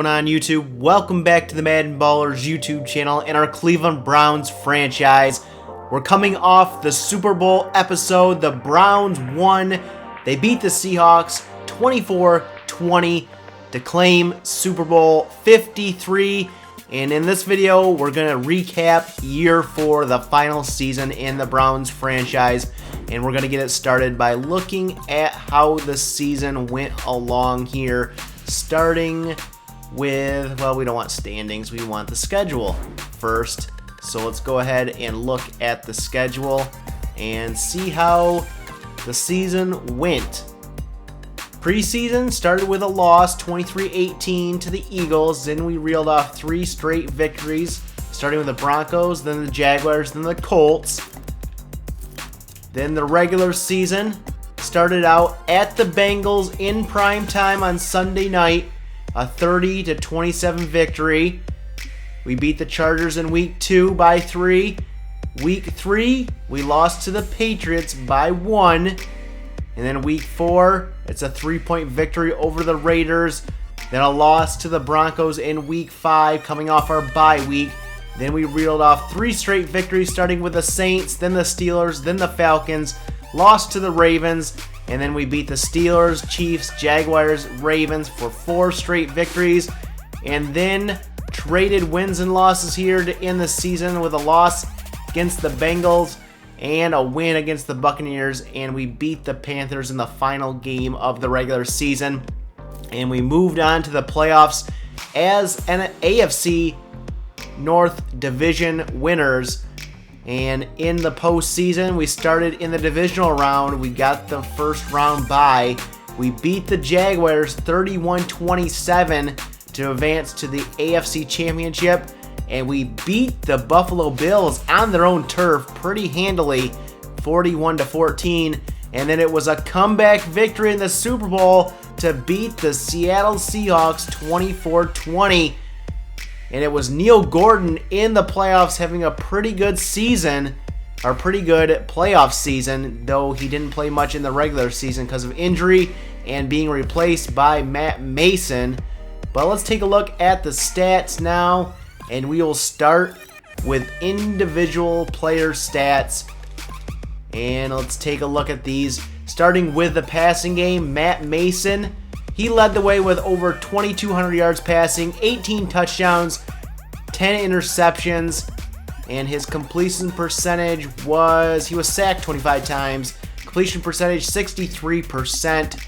On YouTube, welcome back to the MaddenBallerz YouTube channel and our Cleveland Browns franchise. We're coming off the Super Bowl episode. The Browns won. They beat the Seahawks 24-20 to claim Super Bowl 53. And in this video, we're going to recap year 4, the final season in the Browns franchise. And we're going to get it started by looking at how the season went along here, starting with, well, we don't want standings, we want the schedule first. So let's go ahead and look at the schedule and see how the season went. Preseason started with a loss, 23-18 to the Eagles. Then we reeled off 3 straight victories, starting with the Broncos, then the Jaguars, then the Colts. Then the regular season started out at the Bengals in prime time on Sunday night. A 30-27 victory. We beat the Chargers in week 2 by 3. Week 3, we lost to the Patriots by 1. And then week 4, it's a 3-point victory over the Raiders. Then a loss to the Broncos in week 5, coming off our bye week. Then we reeled off 3 straight victories, starting with the Saints, then the Steelers, then the Falcons. Lost to the Ravens. And then we beat the Steelers, Chiefs, Jaguars, Ravens for 4 straight victories. And then traded wins and losses here to end the season with a loss against the Bengals and a win against the Buccaneers. And we beat the Panthers in the final game of the regular season. And we moved on to the playoffs as an AFC North Division winners. And in the postseason, we started in the divisional round. We got the first round bye. We beat the Jaguars 31-27 to advance to the AFC Championship. And we beat the Buffalo Bills on their own turf pretty handily, 41-14. And then it was a comeback victory in the Super Bowl to beat the Seattle Seahawks 24-20. And it was Neil Gordon in the playoffs having a pretty good season, or pretty good playoff season, though he didn't play much in the regular season because of injury and being replaced by Matt Mason. But let's take a look at the stats now, and we will start with individual player stats. And let's take a look at these. Starting with the passing game, Matt Mason, he led the way with over 2,200 yards passing, 18 touchdowns, 10 interceptions, and his completion percentage was, he was sacked 25 times, completion percentage 63%.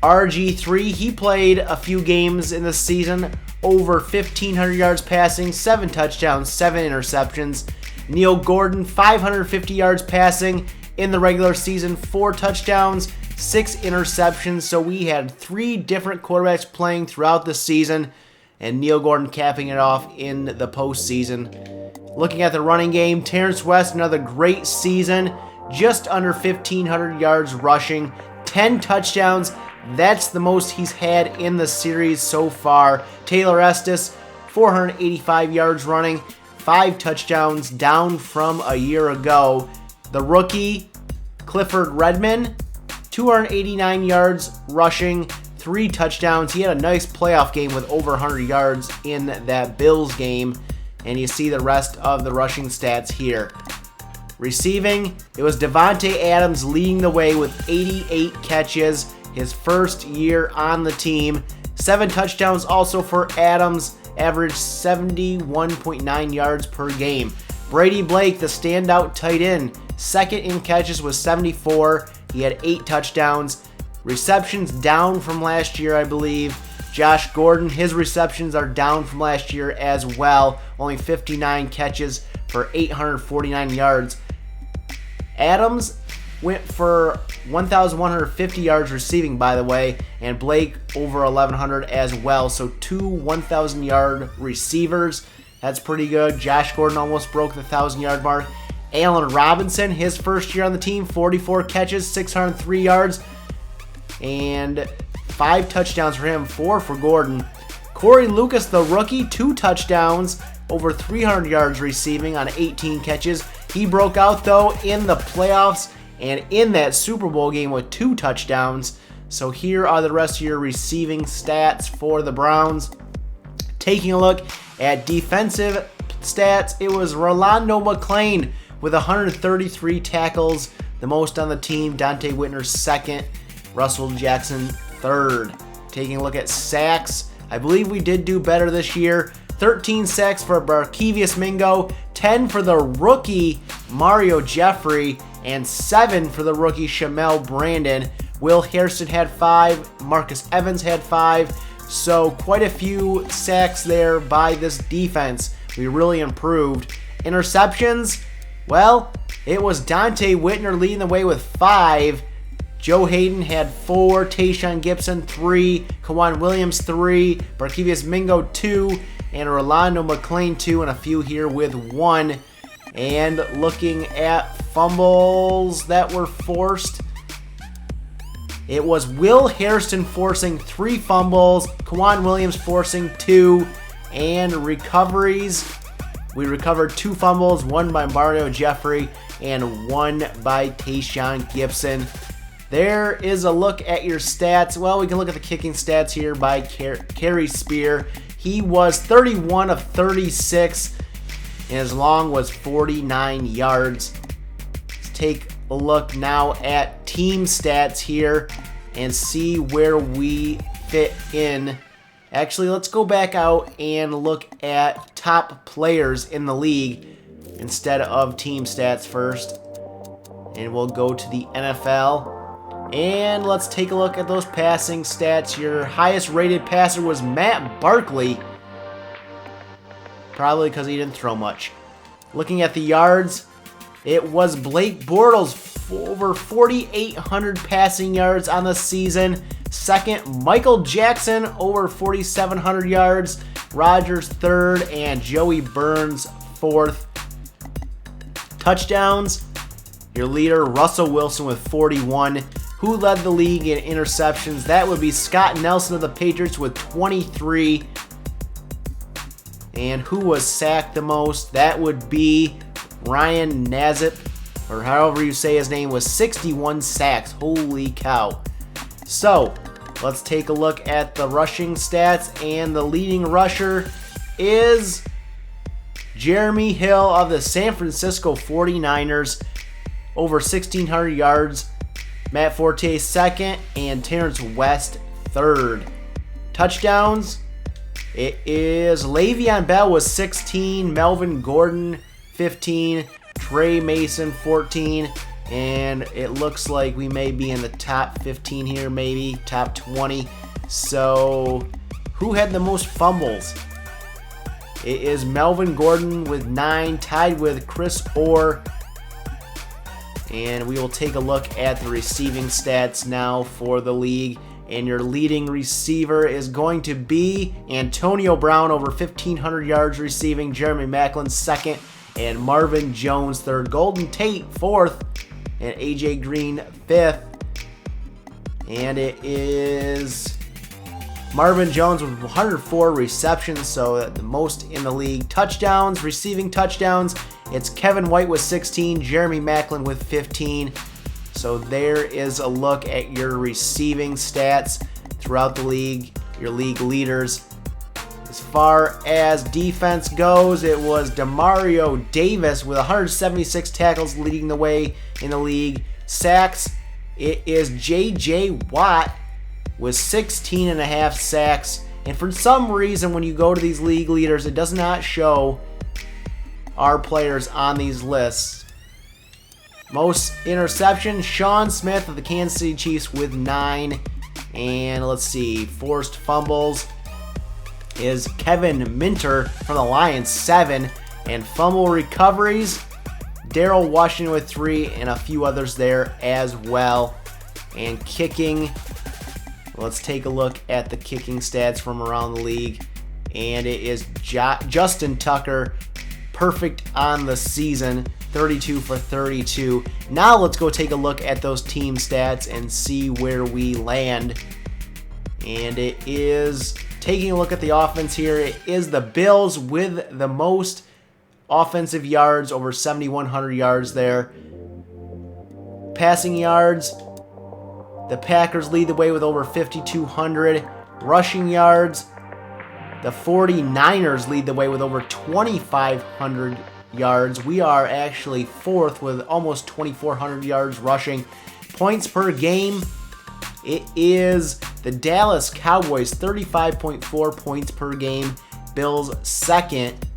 RG3, he played a few games in the season, over 1,500 yards passing, 7 touchdowns, 7 interceptions. Neil Gordon, 550 yards passing in the regular season, 4 touchdowns, 6 interceptions. So we had 3 different quarterbacks playing throughout the season, and Neil Gordon capping it off in the postseason. Looking at the running game, Terrence West, another great season, just under 1,500 yards rushing, 10 touchdowns. That's the most he's had in the series so far. Taylor Estes, 485 yards running, 5 touchdowns, down from a year ago. The rookie, Clifford Redmond, 289 yards rushing, 3 touchdowns. He had a nice playoff game with over 100 yards in that Bills game. And you see the rest of the rushing stats here. Receiving, it was Devontae Adams leading the way with 88 catches, his first year on the team. 7 touchdowns also for Adams, averaged 71.9 yards per game. Brady Blake, the standout tight end, second in catches with 74. He had 8 touchdowns. Receptions down from last year, I believe. Josh Gordon, his receptions are down from last year as well. Only 59 catches for 849 yards. Adams went for 1,150 yards receiving, by the way, and Blake over 1,100 as well. So 2 1,000-yard receivers. That's pretty good. Josh Gordon almost broke the 1,000-yard mark. Allen Robinson, his first year on the team, 44 catches, 603 yards, and 5 touchdowns for him, 4 for Gordon. Corey Lucas, the rookie, 2 touchdowns, over 300 yards receiving on 18 catches. He broke out, though, in the playoffs and in that Super Bowl game with 2 touchdowns. So here are the rest of your receiving stats for the Browns. Taking a look at defensive stats, it was Rolando McClain with 133 tackles, the most on the team. Dante Whitner second, Russell Jackson third. Taking a look at sacks, I believe we did do better this year. 13 sacks for Barkevious Mingo, 10 for the rookie Mario Jeffrey, and 7 for the rookie Shamel Brandon. Will Hairston had 5, Marcus Evans had 5, so quite a few sacks there by this defense. We really improved. Interceptions, well, it was Dante Whitner leading the way with 5. Joe Hayden had 4, Tayshaun Gibson 3, Kawan Williams 3, Barkevious Mingo 2, and Rolando McClain 2, and a few here with 1. And looking at fumbles that were forced, it was Will Hairston forcing 3 fumbles, Kawan Williams forcing 2, and recoveries. We recovered 2 fumbles, 1 by Mario Jeffrey and 1 by Tayshaun Gibson. There is a look at your stats. Well, we can look at the kicking stats here by Kerry Spear. He was 31 of 36, and his long was 49 yards. Let's take a look now at team stats here and see where we fit in. Actually, let's go back out and look at top players in the league instead of team stats first. And we'll go to the NFL. And let's take a look at those passing stats. Your highest rated passer was Matt Barkley. Probably because he didn't throw much. Looking at the yards, it was Blake Bortles, over 4,800 passing yards on the season. Second, Michael Jackson, over 4,700 yards. Rodgers third, and Joey Burns fourth. Touchdowns, your leader, Russell Wilson with 41. Who led the league in interceptions? That would be Scott Nelson of the Patriots with 23. And who was sacked the most? That would be Ryan Nassib, or however you say his name, was 61 sacks. Holy cow. So, let's take a look at the rushing stats, and the leading rusher is Jeremy Hill of the San Francisco 49ers, over 1,600 yards. Matt Forte second, and Terrence West third. Touchdowns, it is Le'Veon Bell with 16, Melvin Gordon 15, Trey Mason 14, and it looks like we may be in the top 15 here, maybe top 20. So who had the most fumbles? It is Melvin Gordon with 9, tied with Chris Orr. And we will take a look at the receiving stats now for the league. And your leading receiver is going to be Antonio Brown, over 1,500 yards receiving. Jeremy Maclin second, and Marvin Jones third. Golden Tate fourth, and AJ Green fifth. And it is Marvin Jones with 104 receptions, so the most in the league. Touchdowns, receiving touchdowns, it's Kevin White with 16, Jeremy Maclin with 15. So there is a look at your receiving stats throughout the league, your league leaders. As far as defense goes, it was Demario Davis with 176 tackles leading the way in the league. Sacks, it is J.J. Watt with 16 and a half sacks. And for some reason, when you go to these league leaders, it does not show our players on these lists. Most interceptions, Sean Smith of the Kansas City Chiefs with 9. And let's see, forced fumbles is Kevin Minter from the Lions, 7. And fumble recoveries, Daryl Washington with 3, and a few others there as well. And kicking, let's take a look at the kicking stats from around the league. And it is Justin Tucker, perfect on the season, 32 for 32. Now let's go take a look at those team stats and see where we land. And it is, taking a look at the offense here, it is the Bills with the most offensive yards, over 7,100 yards there. Passing yards, The Packers lead the way with over 5,200 rushing yards. The 49ers lead the way with over 2,500 yards. We are actually fourth with almost 2,400 yards rushing. Points per game, it is the Dallas Cowboys, 35.4 points per game. Bills second,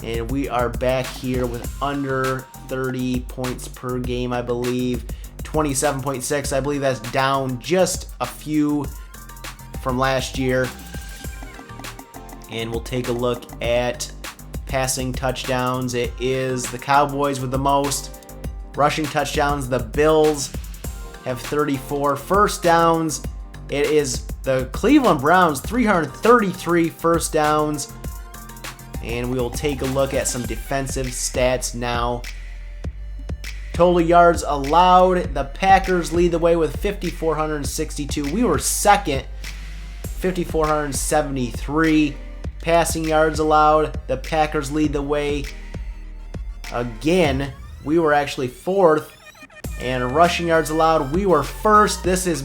and we are back here with under 30 points per game, I believe. 27.6, I believe that's down just a few from last year. And we'll take a look at passing touchdowns. It is the Cowboys with the most. Rushing touchdowns, the Bills have 34. First downs, it is the Cleveland Browns, 333 first downs. And we will take a look at some defensive stats now. Total yards allowed, the Packers lead the way with 5,462. We were second, 5,473. Passing yards allowed, the Packers lead the way again. We were actually fourth. And rushing yards allowed, we were first. This is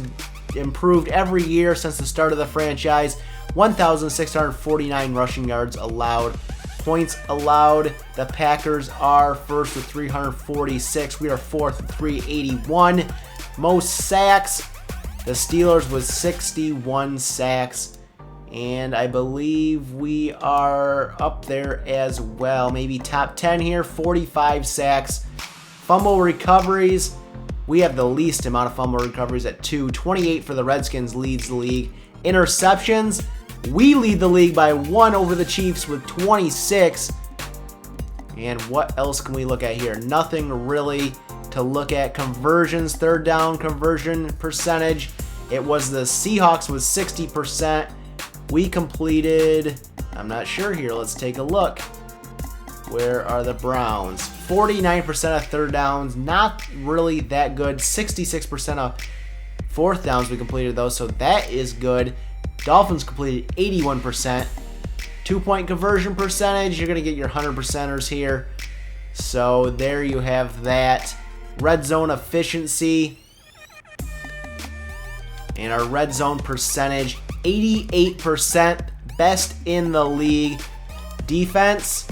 improved every year since the start of the franchise. 1,649 rushing yards allowed. Points allowed, the Packers are first with 346. We are fourth with 381. Most sacks, the Steelers with 61 sacks. And I believe we are up there as well. Maybe top 10 here, 45 sacks. Fumble recoveries, we have the least amount of fumble recoveries at 2. 28 for the Redskins, leads the league. Interceptions, we lead the league by 1 over the Chiefs with 26. And what else can we look at here? Nothing really to look at. Conversions, third down conversion percentage. It was the Seahawks with 60%. We completed, I'm not sure here. Let's take a look. Where are the Browns? 49% of third downs, not really that good. 66% of fourth downs we completed though, so that is good. Dolphins completed 81%. 2-point conversion percentage, you're going to get your 100%ers here. So there you have that. Red zone efficiency. And our red zone percentage, 88%, best in the league. Defense,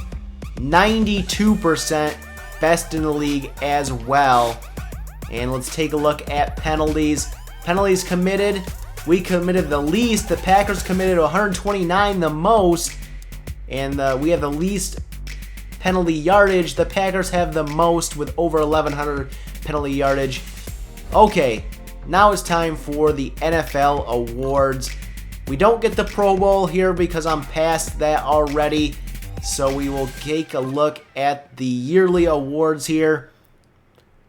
92%, best in the league as well. And let's take a look at penalties. Penalties committed, we committed the least. The Packers committed 129 the most. And we have the least penalty yardage. The Packers have the most with over 1,100 penalty yardage. Okay, now it's time for the NFL awards. We don't get the Pro Bowl here because I'm past that already. So we will take a look at the yearly awards here.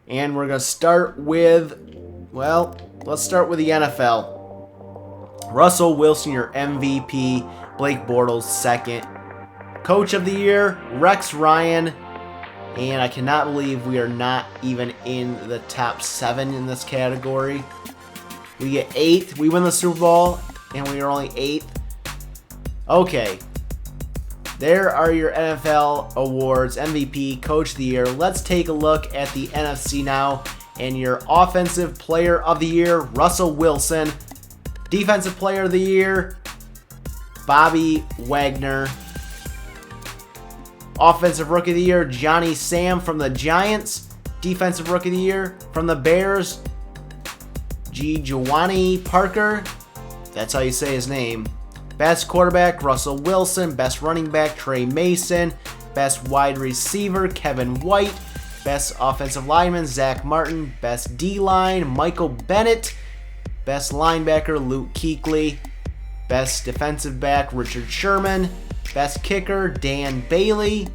And we're going to start with, well, let's start with the NFL. Russell Wilson, your MVP. Blake Bortles, second. Coach of the Year, Rex Ryan. And I cannot believe we are not even in the top 7 in this category. We get 8th. We win the Super Bowl, and we are only 8th. Okay. There are your NFL awards, MVP, Coach of the Year. Let's take a look at the NFC now. And your Offensive Player of the Year, Russell Wilson. Defensive Player of the Year, Bobby Wagner. Offensive Rookie of the Year, Johnny Sam from the Giants. Defensive Rookie of the Year from the Bears, Jawani Parker. That's how you say his name. Best quarterback, Russell Wilson. Best running back, Trey Mason. Best wide receiver, Kevin White. Best offensive lineman, Zach Martin. Best D-line, Michael Bennett. Best linebacker, Luke Kuechly. Best defensive back, Richard Sherman. Best kicker, Dan Bailey.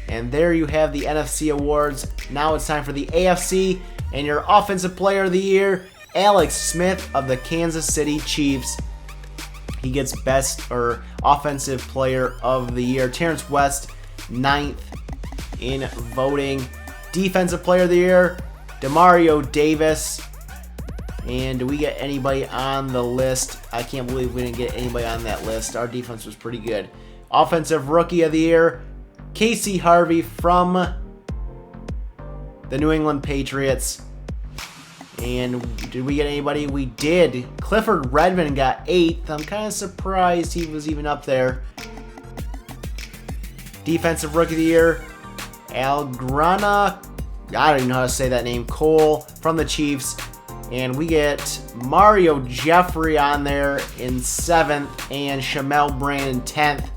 And there you have the NFC awards. Now it's time for the AFC. And your Offensive Player of the Year, Alex Smith of the Kansas City Chiefs. He gets Best or Offensive Player of the Year. Terrence West, 9th in voting. Defensive Player of the Year, Demario Davis. And do we get anybody on the list? I can't believe we didn't get anybody on that list. Our defense was pretty good. Offensive Rookie of the Year, Casey Harvey from the New England Patriots. And did we get anybody? We did. Clifford Redmond got 8th. I'm kind of surprised he was even up there. Defensive Rookie of the Year, Algrana, I don't even know how to say that name, Cole from the Chiefs. And we get Mario Jeffrey on there in 7th and Shamel Brand in 10th.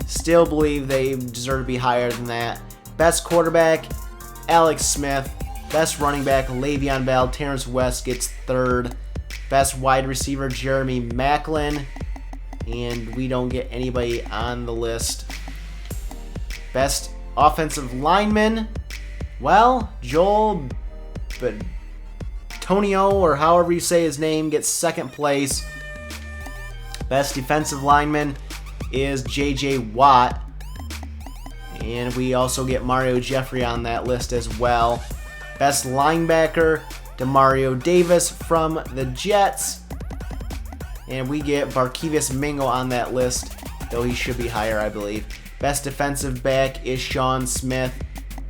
Still believe they deserve to be higher than that. Best quarterback, Alex Smith. Best running back, Le'Veon Bell. Terrence West gets 3rd. Best wide receiver, Jeremy Maclin. And we don't get anybody on the list. Best offensive lineman, well, Joel Tonio, or however you say his name, gets 2nd place. Best defensive lineman is J.J. Watt. And we also get Mario Jeffrey on that list as well. Best linebacker, Demario Davis from the Jets. And we get Barkevius Mingo on that list, though he should be higher, I believe. Best defensive back is Sean Smith.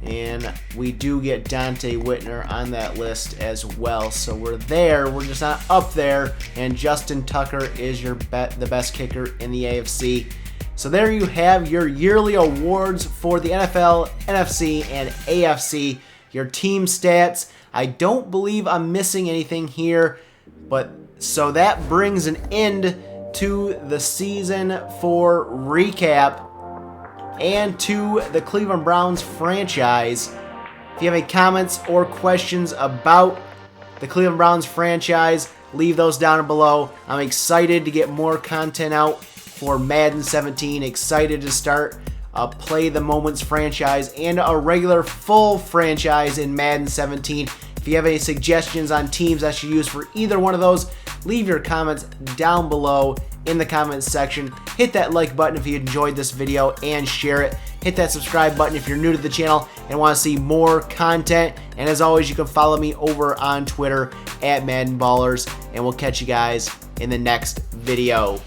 And we do get Dante Whitner on that list as well. So we're there. We're just not up there. And Justin Tucker is the best kicker in the AFC. So there you have your yearly awards for the NFL, NFC, and AFC. Your team stats. I don't believe I'm missing anything here. But so that brings an end to the season 4 recap and to the Cleveland Browns franchise. If you have any comments or questions about the Cleveland Browns franchise, leave those down below. I'm excited to get more content out for Madden 17. Excited to start Play the Moments franchise and a regular full franchise in Madden 17. If you have any suggestions on teams I should use for either one of those, leave your comments down below in the comments section. Hit that like button if you enjoyed this video and share it. Hit that subscribe button if you're new to the channel and want to see more content. And as always, you can follow me over on Twitter at MaddenBallerz, and we'll catch you guys in the next video.